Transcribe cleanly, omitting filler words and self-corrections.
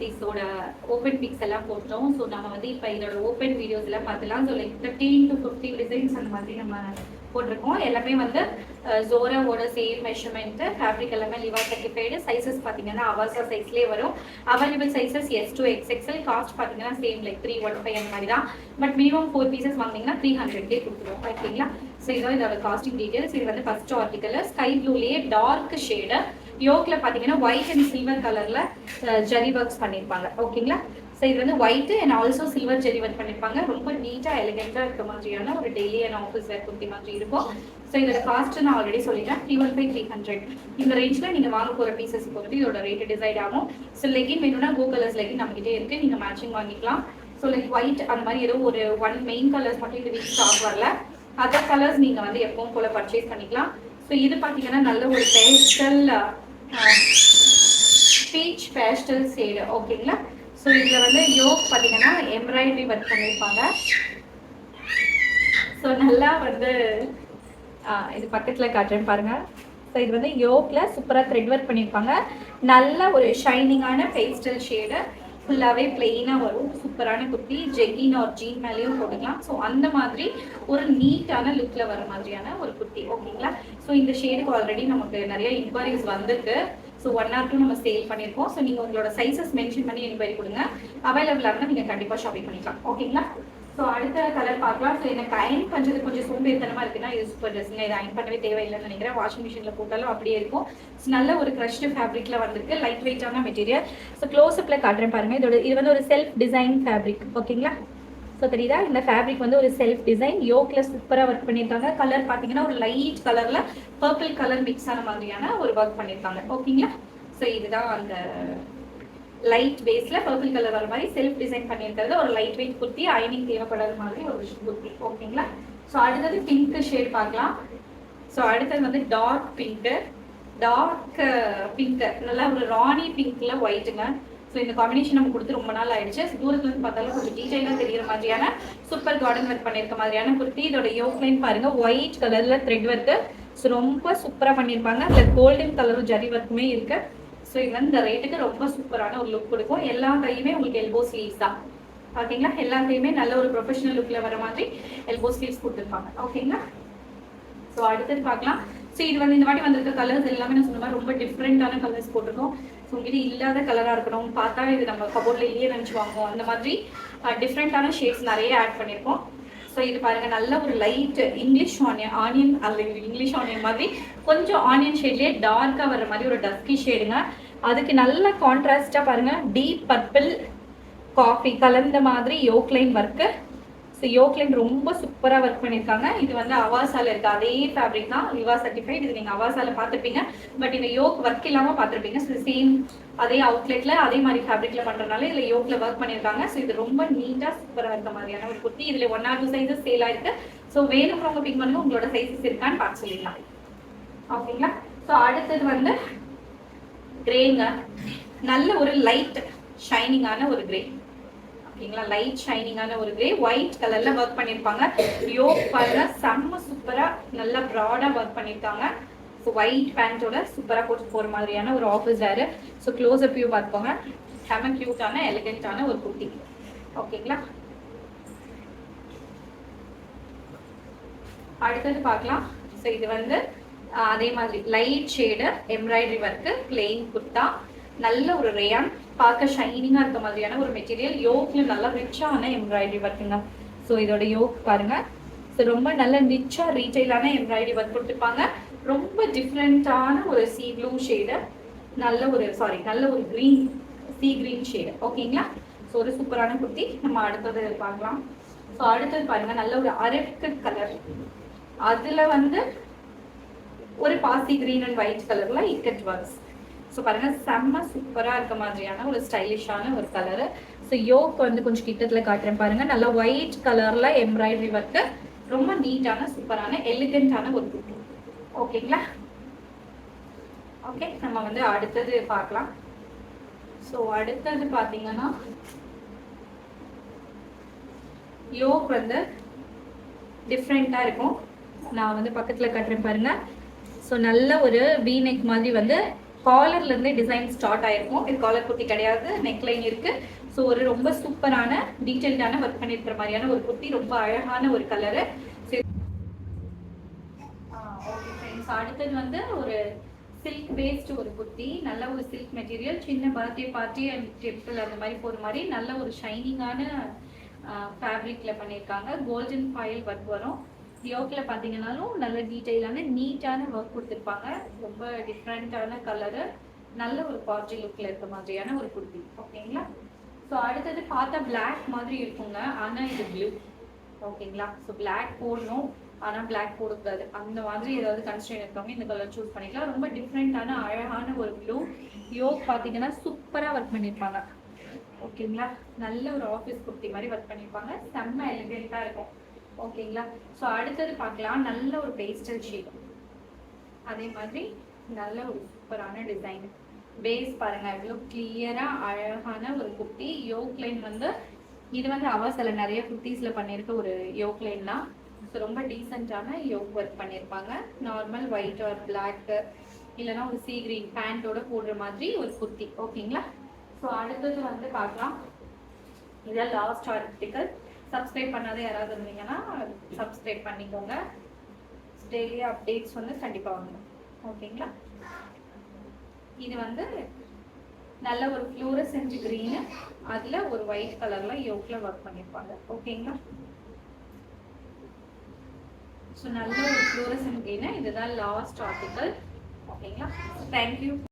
குர்த்திஸோட open fix எல்லாம் போட்டோம். So நம்ம வந்து இப்போ இதோட ஓப்பன் வீடியோஸ் எல்லாம் பார்த்துலாம். ஸோ லைக் 13 to 50 டிசைன்ஸ் அந்த மாதிரி நம்ம போட்டிருக்கோம். எல்லாமே வந்து ஜோராவோட சேம் மெஷர்மெண்ட், ஃபேப்ரிக் எல்லாமே லிவா சர்டிஃபைடு. சைஸஸ் பார்த்தீங்கன்னா அவாசா சைஸ்லேயே வரும். Available sizes S to XXL. Cost பார்த்தீங்கன்னா சேம் லைக் 315 அந்த மாதிரி தான். பட் மினிமம் 4 பீசஸ் வாங்கினீங்கன்னா 300 கொடுத்துருவோம். ஓகேங்களா? ஸோ இதான் இதோட காஸ்டிங் டீடைல்ஸ். இது வந்து ஃபர்ஸ்ட் ஆர்டிக்கல் ஸ்கை ப்ளூலேயே டார்க் ஷேடு. யோக்ல பார்த்தீங்கன்னா ஒயிட் அண்ட் சில்வர் கலர்ல ஜரி ஒர்க்ஸ் பண்ணியிருப்பாங்க. ஓகேங்களா? ஸோ இது வந்து white and also silver zari work பண்ணியிருப்பாங்க. ரொம்ப நீட்டாக எலிகெண்டாக இருக்க மாதிரியான ஒரு daily and office wear kurti மாதிரி இருக்கும். ஸோ இதோட காஸ்ட் நான் ஆல்ரெடி சொல்லிட்டேன், 315 300. இந்த ரேஞ்சில் நீங்கள் வாங்க போகிற பீசஸ் பொறுத்து இதோட ரேட்டு டிசைட் ஆகும். ஸோ லெகின் வேணும்னா கோ கலர்ஸ் லெகின் நம்மகிட்டே இருக்குது, நீங்கள் மேட்சிங் வாங்கிக்கலாம். ஸோ லைக் ஒயிட் அந்த மாதிரி ஏதோ ஒரு ஒன் மெயின் கலர்ஸ் மட்டும் இந்த வீக் ஸ்டாக் வரல. அதர் கலர்ஸ் நீங்கள் வந்து எப்பவும் போல் பர்ச்சேஸ் பண்ணிக்கலாம். ஸோ இது பார்த்தீங்கன்னா நல்ல ஒரு பேஸ்டல் பீச் பேஸ்டல் ஷேடு. ஓகேங்களா? ஸோ இதில் வந்து யோக் பார்த்தீங்கன்னா எம்ப்ராய்டரி ஒர்க் பண்ணியிருப்பாங்க. ஸோ நல்லா வந்து இது பக்கத்தில் காட்டுறேன் பாருங்கள். ஸோ இது வந்து யோக்கில் சூப்பராக த்ரெட் ஒர்க் பண்ணியிருப்பாங்க. நல்ல ஒரு ஷைனிங்கான பேஸ்டல் ஷேடு. ஃபுல்லாகவே பிளெயினாக வரும். சூப்பரான குர்த்தி. ஜெகின் ஒரு ஜீன் மேலேயும் போட்டுக்கலாம். ஸோ அந்த மாதிரி ஒரு நீட்டான லுக்கில் வர மாதிரியான ஒரு குர்த்தி. ஓகேங்களா? ஸோ இந்த ஷேடுக்கு ஆல்ரெடி நமக்கு நிறைய இன்கொயரிஸ் வந்திருக்கு. ஸோ 1 or 2 நம்ம சேல் பண்ணியிருக்கோம். ஸோ நீங்கள் உங்களோட சைஸஸ் மென்ஷன் பண்ணி என்கொயரி கொடுங்க. அவைலபிளாக இருந்தால் நீங்கள் கண்டிப்பாக ஷாப்பிங் பண்ணிக்கலாம். ஓகேங்களா? ஸோ அடுத்த கலர் பார்க்கலாம். ஸோ எனக்கு அயன் பண்ணுறது கொஞ்சம் சோம்பேறித்தனமாக இருக்குன்னா இது சூப்பர் ட்ரெஸ்ஸுங்க. இது அயன் பண்ணவே தேவையில்லைன்னு நினைக்கிறேன். வாஷிங் மிஷினில் போட்டாலும் அப்படியே இருக்கும். ஸோ நல்ல ஒரு க்ரஷ்டு ஃபேப்ரிக்கில் வந்திருக்கு. லைட் வெயிட்டான மெட்டீரியல். ஸோ க்ளோஸ்அப்பில் காட்டுறேன் பாருங்கள். இது வந்து ஒரு செல்ஃப் டிசைன் ஃபேப்ரிக். ஓகேங்களா? ஸோ தெரியுதா? இந்த ஃபேப்ரிக் வந்து ஒரு செல்ஃப் டிசைன். யோக்கில் சூப்பராக ஒர்க் பண்ணியிருக்காங்க. கலர் பார்த்தீங்கன்னா ஒரு லைட் கலரில் பர்பிள் கலர் மிக்ஸ் ஆன மாதிரியான ஒரு ஒர்க் பண்ணியிருக்காங்க. ஓகேங்களா? ஸோ இதுதான் அந்த லைட் பேஸில் பர்பிள் கலர் வர மாதிரி செல்ஃப் டிசைன் பண்ணியிருக்கிறது. ஒரு லைட் வெயிட் குர்த்தி, அயனிங் தேவைப்படாத மாதிரி ஒரு குர்த்தி. ஓகேங்களா? ஸோ அடுத்தது பிங்க் ஷேட் பார்க்கலாம். ஸோ அடுத்தது வந்து டார்க் பிங்க்கு. நல்லா ஒரு ராணி பிங்க்ல ஒயிட்டுங்க. ஸோ இந்த காம்பினேஷன் நம்ம கொடுத்து ரொம்ப நாள் ஆயிடுச்சு. தூரத்துல இருந்து பார்த்தாலும் கொஞ்சம் டீடைலாக தெரிகிற மாதிரியான சூப்பர் கார்டன் ஒர்க் பண்ணியிருக்க மாதிரியான குர்த்தி. இதோட யோக்லைன் பாருங்க, ஒயிட் கலர்ல த்ரெட் ஒர்க்கு. ஸோ ரொம்ப சூப்பராக பண்ணியிருப்பாங்க. அதில் கோல்டன் கலரும் ஜரி ஒர்க்குமே இருக்கு. ஸோ இது வந்து இந்த ரேட்டுக்கு ரொம்ப சூப்பரான ஒரு லுக் கொடுக்கும். எல்லா கையுமே உங்களுக்கு எல்போ ஸ்லீவ்ஸ் தான். ஓகேங்களா? எல்லா கையுமே நல்ல ஒரு ப்ரொஃபஷனல் லுக்ல வர மாதிரி எல்போ ஸ்லீவ்ஸ் கொடுத்துருப்பாங்க. ஓகேங்களா? ஸோ அடுத்தது பார்க்கலாம். ஸோ இது வந்து இந்த வாட்டி வந்திருக்க கலர்ஸ் எல்லாமே நான் சொன்ன மாதிரி ரொம்ப டிஃப்ரெண்டான கலர்ஸ் போட்டிருக்கோம். ஸோ உங்ககிட்ட இல்லாத கலராக இருக்கணும், பார்த்தா இது நம்ம கபோர்டில் இல்லையே நினச்சி வாங்குவோம். அந்த மாதிரி டிஃப்ரெண்டான ஷேட்ஸ் நிறைய ஆட் பண்ணியிருக்கோம். ஸோ இது பாருங்க, நல்ல ஒரு லைட் இங்கிலீஷ் ஆனியன் அல்ல இங்கிலீஷ் ஆனியன் மாதிரி கொஞ்சம் ஆனியன் ஷேட்லேயே டார்க்காக வர்ற மாதிரி ஒரு டஸ்கி ஷேடுங்க. அதுக்கு நல்ல கான்ட்ராஸ்டாக பாருங்க, டீப் பர்பிள் காஃபி கலந்த மாதிரி யோக்லைன் ஒர்க்கு. ஸோ யோக்லைன் ரொம்ப சூப்பராக ஒர்க் பண்ணியிருக்காங்க. இது வந்து அவாசால இருக்க அதே ஃபேப்ரிக் தான், லிவா சர்டிஃபைட். இது நீங்கள் அவாசால பார்த்துருப்பீங்க, பட் இந்த யோக் ஒர்க் இல்லாமல் பார்த்துருப்பீங்க. ஸோ சேம் அதே அவுட்லெட்டில் அதே மாதிரி ஃபேப்ரிக்கில் பண்ணுறதுனால இதில் யோக்கில் ஒர்க் பண்ணியிருக்காங்க. ஸோ இது ரொம்ப நீட்டாக சூப்பராக இருக்க மாதிரியான ஒரு குர்த்தி. இதில் 1 or 2 சைஸஸ் சேல் ஆயிருக்கு. ஸோ வேணுங்கிறவங்க பிக் பண்ணுங்க, உங்களோட சைஸஸ் இருக்கான்னு பார்த்து சொல்லிடலாம். ஓகேங்களா? ஸோ அடுத்தது வந்து கிரேங்க. நல்ல ஒரு லைட் ஷைனிங்கான ஒரு கிரே. ஓகேங்களா? லைட் ஷைனிங்கான ஒரு கிரே, ஒயிட் கலர்ல ஒர்க் பண்ணியிருப்பாங்க. யோக் பாருங்க, செம்ம சூப்பரா நல்லா ப்ராடா ஒர்க் பண்ணியிருக்காங்க. ஸோ ஒயிட் பேண்டோட சூப்பராக போட்டு போகிற மாதிரியான ஒரு ஆஃபீஸ் வேறு. ஸோ க்ளோஸ் அப் வியூ பார்த்துக்கோங்க. செம்ம க்யூட்டான எலிகென்ட்டான ஒரு குர்த்தி. ஓகேங்களா? அடுத்தது பார்க்கலாம். ஸோ இது வந்து அதே மாதிரி light shade embroidery work, plain kurta. நல்ல ஒரு ரேயான், பார்க்க ஷைனிங்காக இருக்க மாதிரியான ஒரு மெட்டீரியல். யோக்கில் நல்லா ரிச்சான எம்ப்ராய்டரி ஒர்க்குங்க. ஸோ இதோட யோக் பாருங்க. ஸோ ரொம்ப நல்ல ரிச்சா ரீட்டைலான எம்ப்ராய்டரி ஒர்க் கொடுத்துருப்பாங்க. ரொம்ப டிஃப்ரெண்ட்டான ஒரு சீ ப்ளூ ஷேடு, நல்ல ஒரு க்ரீன், சீ க்ரீன் ஷேடு. ஓகேங்களா? ஸோ ஒரு சூப்பரான குர்த்தி. நம்ம அடுத்தது பார்க்கலாம். ஸோ அடுத்தது பாருங்க, நல்ல ஒரு அரக்கு கலர், அதில் வந்து ஒரு பாசி க்ரீன் அண்ட் ஒயிட் கலர்ல இக்கட் ஒர்க்ஸ். ஸோ பாருங்க, செம்ம சூப்பராக இருக்க மாதிரியான ஒரு ஸ்டைலிஷான ஒரு கலரு. ஸோ யோக் வந்து கொஞ்சம் கிட்டத்தில் காட்டுறேன் பாருங்க, நல்லா ஒயிட் கலர்ல எம்ப்ராய்டரி ஒர்க்கு. ரொம்ப நீட்டான சூப்பரான எலிகென்ட்டான ஒரு குர்த்தி. ஓகேங்களா? ஓகே, நம்ம வந்து அடுத்தது பார்க்கலாம். ஸோ அடுத்தது பார்த்தீங்கன்னா யோக் வந்து டிஃப்ரெண்ட்டாக இருக்கும். நான் வந்து பக்கத்தில் காட்டுறேன் பாருங்க. ஸோ நல்ல ஒரு வீ நெக் மாதிரி வந்து காலர்ல இருந்தே டிசைன் ஸ்டார்ட் ஆயிருக்கும். இது காலர் குர்த்தி கிடையாது, நெக்லைன் இருக்கு. ஸோ ஒரு ரொம்ப சூப்பரான டீட்டெயில்டான ஒர்க் பண்ணிருக்கிற மாதிரியான ஒரு குர்த்தி, ரொம்ப அழகான ஒரு கலரு. ஓகே ஃப்ரெண்ட்ஸ், அடுத்தது வந்து ஒரு சில்க் பேஸ்ட் ஒரு குர்த்தி, நல்ல ஒரு சில்க் மெட்டீரியல், சின்ன பர்த்டே பார்ட்டி அண்ட் டெம்பிள் அந்த மாதிரி போகிற மாதிரி நல்ல ஒரு ஷைனிங்கான ஃபேப்ரிக்ல பண்ணியிருக்காங்க. கோல்டன் ஃபாயில் ஒர்க் வரும். யோக்கில் பார்த்தீங்கன்னாலும் நல்ல டீட்டெயிலான நீட்டான ஒர்க் கொடுத்துருப்பாங்க. ரொம்ப டிஃப்ரெண்ட்டான கலரு, நல்ல ஒரு பார்ட்டி லுக்கில் இருக்க மாதிரியான ஒரு குர்த்தி. ஓகேங்களா? ஸோ அடுத்தது பார்த்தா பிளாக் மாதிரி இருக்குங்க, ஆனால் இது ப்ளூ. ஓகேங்களா? ஸோ பிளாக் போடணும், ஆனால் பிளாக் போடக்கூடாது, அந்த மாதிரி ஏதாவது கன்ஸ்ட்ரெயின் இருக்கவங்க இந்த கலர் சூஸ் பண்ணிக்கலாம். ரொம்ப டிஃப்ரெண்ட்டான அழகான ஒரு ப்ளூ. யோக் பார்த்தீங்கன்னா சூப்பராக ஒர்க் பண்ணியிருப்பாங்க. ஓகேங்களா? நல்ல ஒரு ஆஃபீஸ் குர்த்தி மாதிரி ஒர்க் பண்ணியிருப்பாங்க. செம்ம எலிகெண்ட்டாக இருக்கும். ஓகேங்களா? ஸோ அடுத்தது பார்க்கலாம், நல்ல ஒரு பேஸ்டல் ஷேட், அதே மாதிரி நல்ல ஒரு சூப்பரான டிசைன். பேஸ் பாருங்க எவ்வளோ கிளியரா அழகான ஒரு குர்த்தி. யோக் லைன் வந்து இது வந்து அவர்ஸ்ல நிறைய குர்த்திஸ்ல பண்ணியிருக்க ஒரு யோக் லைன் தான். ஸோ ரொம்ப டீசெண்டான யோக் ஒர்க் பண்ணியிருப்பாங்க. நார்மல் ஒயிட் ஆர் பிளாக் இல்லைன்னா ஒரு சீ கிரீன் பேண்டோட போடுற மாதிரி ஒரு குர்த்தி. ஓகேங்களா? ஸோ அடுத்தது வந்து பார்க்கலாம், இதான் லாஸ்ட் ஆர்டிக்கல். சப்ஸ்கிரைப் பண்ணாத யாராவது இருந்தீங்கன்னா சப்ஸ்கிரைப் பண்ணிக்கோங்க. டெய்லி அப்டேட்ஸ் வந்து கண்டிப்பாக வந்துடும். ஓகேங்களா? இது வந்து நல்ல ஒரு ஃப்ளூரசென்ட் கிரீனு, அதில் ஒரு ஒயிட் கலரில் யோக்கில் ஒர்க் பண்ணியிருப்பாங்க. ஓகேங்களா? ஸோ நல்ல ஒரு ஃப்ளூரசென்ட் கிரீனு, இதுதான் லாஸ்ட் ஆர்டிக்கல். ஓகேங்களா? தேங்க்யூ.